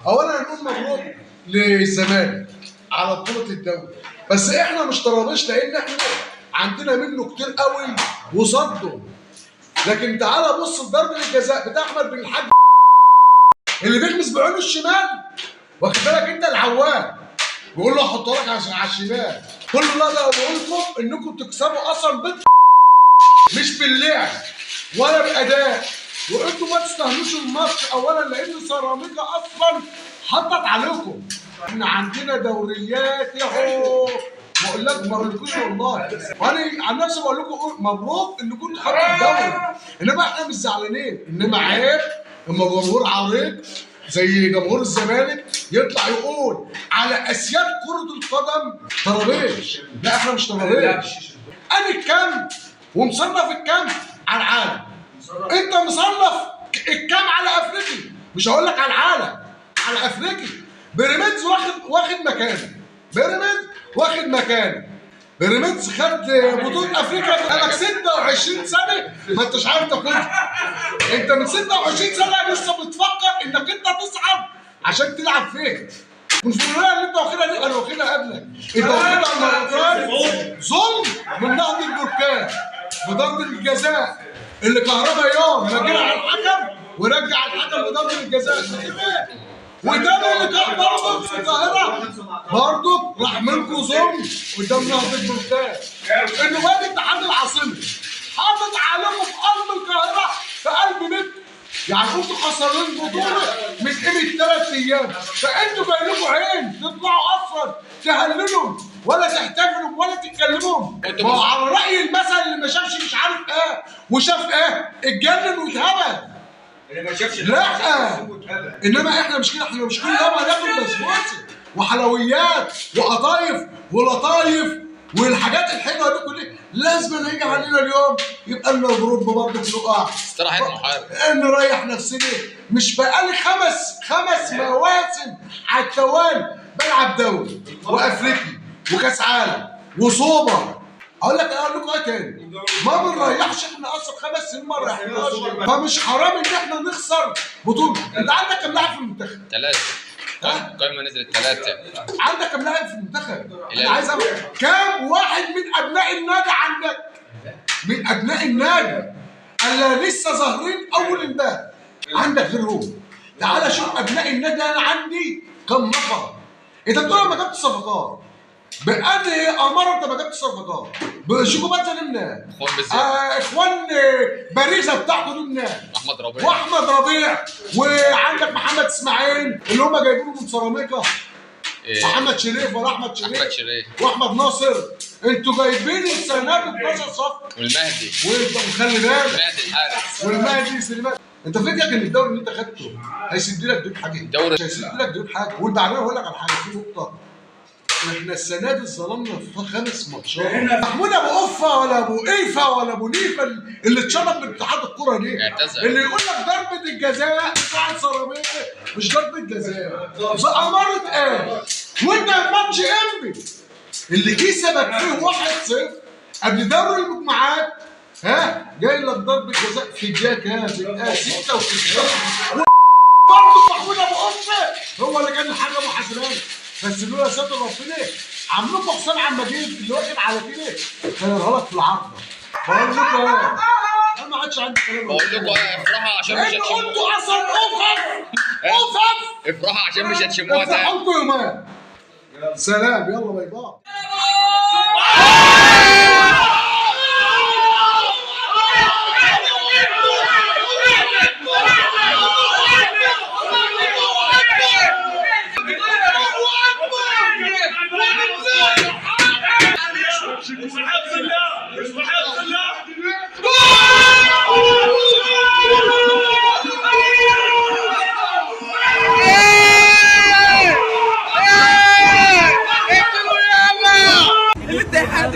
اولا هنقول مبروك للزمالك على بطوله الدوري، بس احنا مش طرابيش لان احنا عندنا منه كتير قوي وصده. لكن تعالى بص لضربه الجزاء بتاع احمد بن الحاج اللي بيغمس بعينه الشمال، واخد بالك انت العوام بيقول له احط لك عشان على الشمال. كل اللي اقدر اقول لكم انكم تكسبوا اصلا مش باللعب ولا باداء، وانتوا ما تستاهلوش الماتش اولا لان سيراميكا اصلا حطت عليكم. احنا عندنا دوريات اهو، بقول لك ما بقولكوش والله، وانا عن نفسي بقول لكم مبروك انكم انتوا خدتوا الدوري، انما احنا مش زعلانين. انما عيب اما جمهور عريق زي جمهور الزمالك يطلع يقول على اسياد كرة القدم طرابيش. لا احنا مش طرابيش. انا الكام ومصنف الكام على العالم، انت مصنف الكام على افريقيا، مش هقول لك على العالم، على افريقيا. بيراميدز واخد مكانه، بيراميدز واخد مكانه. بيراميدز خد بطولة افريقيا بقالك 26 سنة ما انتش عارف تاخدها. انت من 26 سنة لسه بتفكر انك انت تصعد عشان تلعب فين. الفلانية اللي انت واخدها دي انا واخدها قبلك، انت واخدها مرتين ظلم من نهضة البركان بضربة الجزاء اللي كهربا يوم ما جرى على الحكم ورجع الحكم بضربة الجزاء. وده اللي كان برضه في القاهرة برضه راح منكم ظلم قدام نهضة البركان. انه وادي اتحاد العاصمة حاطط عليكم في قلب القاهرة في قلب بيتكم، يعني انتوا خسرانين بطولة من قيمة 3 ايام، فانتوا جاي لكم عين تطلعوا اصلا تهللوا ولا تحتفلوا ولا تتكلموا. ما هو على رأي المثل اللي ما شافش مش عارف ايه وشاف ايه اتجنن واتهبل. اللي ما شافش لا انما احنا مش كده، احنا مش كل يوم هناكل بسبوسه وحلويات وقطايف ولطايف والحاجات الحلوه دي كلها. لازم يجي علينا اليوم يبقى لنا ظروف برضه نقع استراحه محارب نريح نفسنا. مش بقالي خمس مواسم على التوالي بلعب دوري وافريقي وكاس عالم وسوبر. اقول لكم ايه تاني؟ ما بنريحش احنا اصلا 5 سنين ما ريحناش، فمش حرام ان احنا نخسر بطوله. انت عندك كام لاعب في المنتخب؟ 3. القائمه نزلت 3. عندك كام لاعب في المنتخب؟ انا عايز اعرف كام واحد من ابناء النادي عندك؟ من ابناء النادي اللي لسه ظاهرين اول امبارح عندك غيرهم. تعالى شوف ابناء النادي انا عندي كم نفر. انت بتقول ما جبتش صفقات، بأنهي أمارة أنت ما جبتش صفقات؟ بشيكوبات لمنا، إخوان باريزا بتاعته لمنا، وأحمد ربيع وعندك محمد إسماعيل اللي هم جايبينه من سيراميكا، محمد شريف ولا أحمد شريف وأحمد ناصر. أنتوا جايبين السنة ب 12 صفقة، والمهدي وخلي بالك المهدي الحارس والمهدي سليمان. انت فكرك ان الدوري اللي انت خدته هيسد لك دول حاجه؟ مش هيسد لك دول حاجه. وبعدين اقول لك على حاجه، في نقطه، احنا السنه دي اتظلمنا في 5 ماتشات. محمود ابو قفه ولا ابو قيفه ولا ابو نيفه اللي اتشرب من اتحاد الكوره دي اللي يقول لك ضربه الجزاء بتاعت سيراميكا مش ضربه جزاء، بأمارة ايه؟ وانت ماتش انبي اللي كسبك فيه 1-0 قبل دوري المجموعات، جاي لك ضربه جزاء في الدقيقه كام؟ في الدقيقه 96. برضه محمود ابو قفه هو اللي كان الحكم وحسبان. بس لولا ستر ربنا عمكم حسام عماجيل اللي واخد على كده كان غلط في العرض. بقول لكم ايه؟ انا ما عادش عندي كلام. بقول لكم ايه؟ افرحوا عشان مش هتشموها. انتوا اصلا اوفر افرحوا عشان مش هتشموها تاني. افرحوا انتوا يومين. سلام، يلا باي باي. الاتحاد